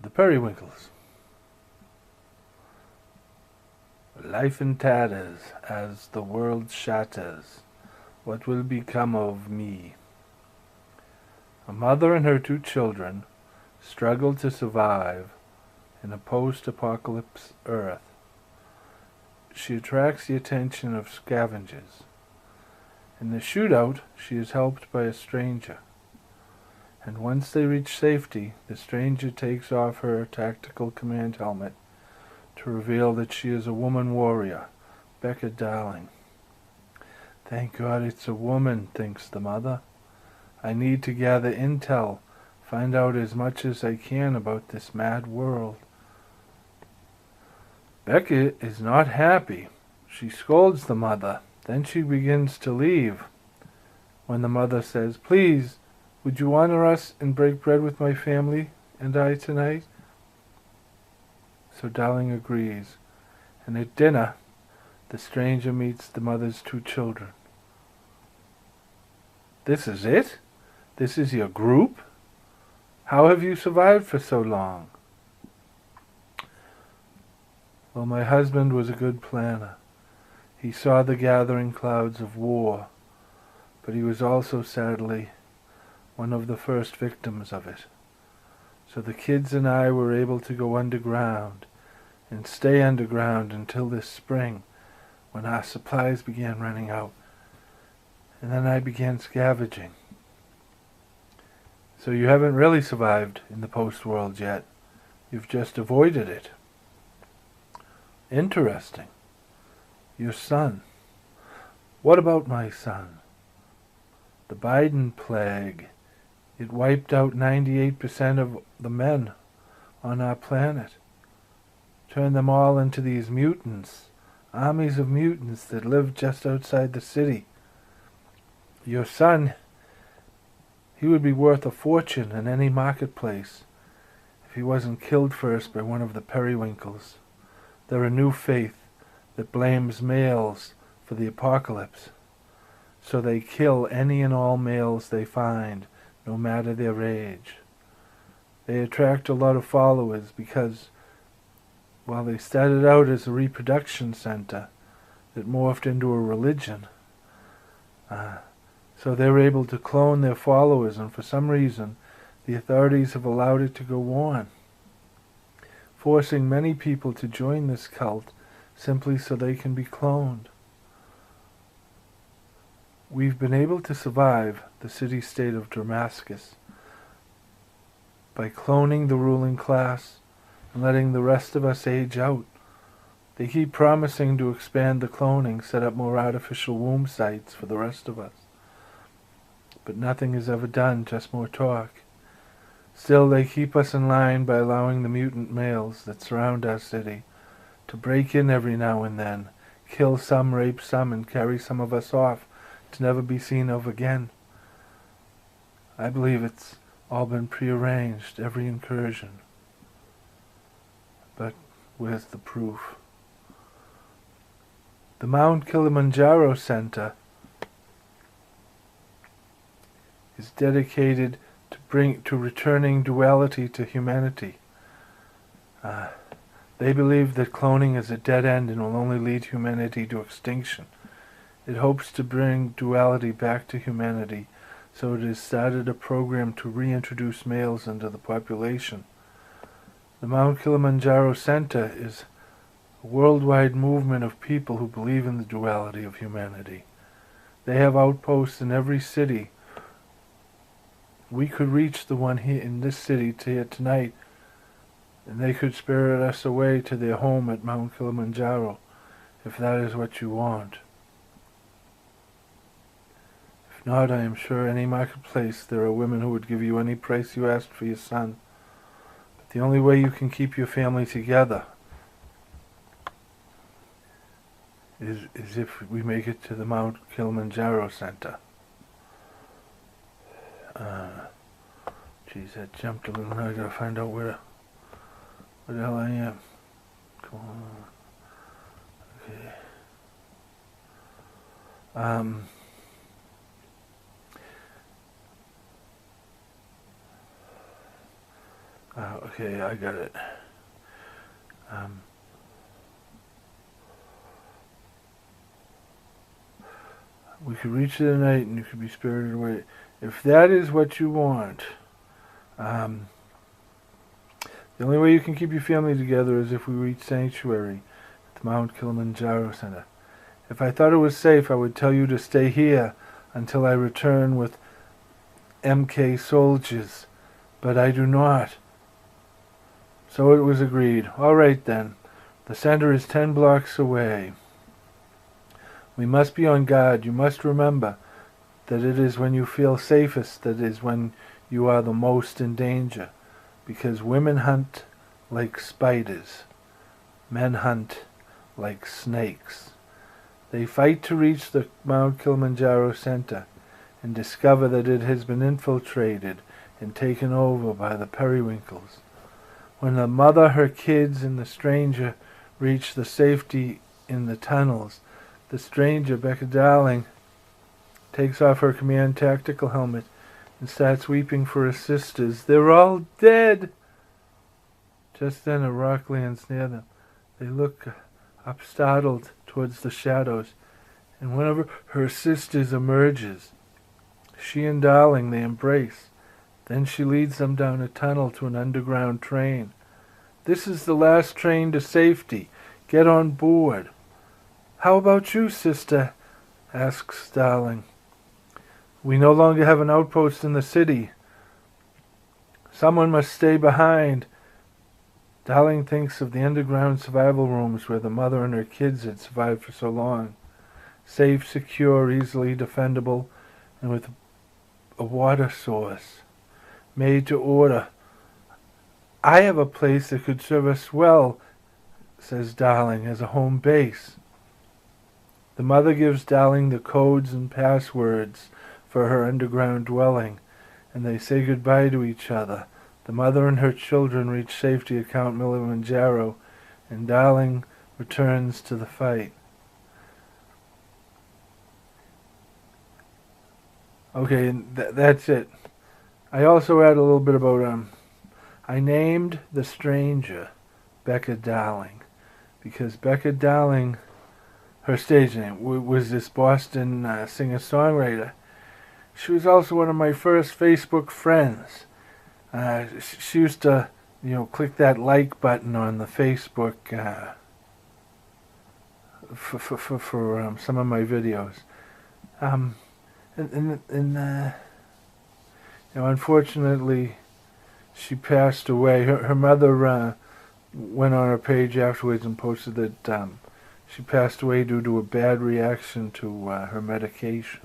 the Periwinkles. Life in tatters as the world shatters. What will become of me? A mother and her 2 children struggle to survive in a post-apocalypse Earth. She attracts the attention of scavengers. In the shootout, she is helped by a stranger. And once they reach safety, the stranger takes off her tactical command helmet to reveal that she is a woman warrior, Becca darling. Thank God it's a woman, thinks the mother. I need to gather intel, find out as much as I can about this mad world. Becca is not happy. She scolds the mother. Then she begins to leave. When the mother says, "Please, would you honor us and break bread with my family and I tonight?" So Darling agrees, and at dinner, the stranger meets the mother's 2 children. "This is it? This is your group? How have you survived for so long?" "Well, my husband was a good planner. He saw the gathering clouds of war, but he was also, sadly, one of the first victims of it. So the kids and I were able to go underground and stay underground until this spring, when our supplies began running out. And then I began scavenging." "So you haven't really survived in the post-world yet. You've just avoided it." "Interesting. Your son. What about my son?" "The Biden plague. It wiped out 98% of the men on our planet. Turned them all into these mutants, armies of mutants that live just outside the city. Your son, he would be worth a fortune in any marketplace if he wasn't killed first by one of the perrywinkles. They're a new faith that blames males for the apocalypse. So they kill any and all males they find, no matter their age. They attract a lot of followers because, while they started out as a reproduction center that morphed into a religion, so they're able to clone their followers, and for some reason the authorities have allowed it to go on, forcing many people to join this cult simply so they can be cloned. We've been able to survive the city-state of Damascus by cloning the ruling class and letting the rest of us age out. They keep promising to expand the cloning, set up more artificial womb sites for the rest of us. But nothing is ever done, just more talk. Still, they keep us in line by allowing the mutant males that surround our city to break in every now and then, kill some, rape some, and carry some of us off to never be seen of again. I believe it's all been prearranged, every incursion. But where's the proof? The Mount Kilimanjaro Center is dedicated to returning duality to humanity. They believe that cloning is a dead end and will only lead humanity to extinction. It hopes to bring duality back to humanity, so it has started a program to reintroduce males into the population. The Mount Kilimanjaro Center is a worldwide movement of people who believe in the duality of humanity. They have outposts in every city. We could reach the one here in this city tonight, and they could spirit us away to their home at Mount Kilimanjaro, if that is what you want. If not, I am sure any marketplace there are women who would give you any price you asked for your son. But the only way you can keep your family together is if we make it to the Mount Kilimanjaro Center. Geez, that jumped a little. Now I gotta find out where the hell I am. Come on. Okay. Okay, I got it. We could reach the night and you could be spirited away. If that is what you want, the only way you can keep your family together is if we reach sanctuary at the Mount Kilimanjaro Center. If I thought it was safe, I would tell you to stay here until I return with MK soldiers, but I do not. So it was agreed. All right then. The center is 10 blocks away. We must be on guard. You must remember that it is when you feel safest that is when you are the most in danger, because women hunt like spiders. Men hunt like snakes. They fight to reach the Mount Kilimanjaro center and discover that it has been infiltrated and taken over by the periwinkles. When the mother, her kids, and the stranger reach the safety in the tunnels, the stranger, Becca darling, takes off her command tactical helmet and starts weeping for her sisters. They're all dead! Just then a rock lands near them. They look up startled towards the shadows, and one of her sisters emerges. She and Darling, they embrace. Then she leads them down a tunnel to an underground train. This is the last train to safety. Get on board. How about you, sister? Asks Darling. We no longer have an outpost in the city. Someone must stay behind. Darling thinks of the underground survival rooms where the mother and her kids had survived for so long. Safe, secure, easily defendable, and with a water source. Made to order. I have a place that could serve us well, says Darling, as a home base. The mother gives Darling the codes and passwords for her underground dwelling, and they say goodbye to each other. The mother and her children reach safety at Mount Kilimanjaro, and Darling returns to the fight. Okay, and that's it. I also add a little bit about, I named the stranger Becca Darling, because Becca Darling, her stage name, was this Boston singer-songwriter. She was also one of my first Facebook friends. She used to, click that like button on the Facebook for some of my videos. Unfortunately, she passed away. Her mother went on her page afterwards and posted that she passed away due to a bad reaction to her medication.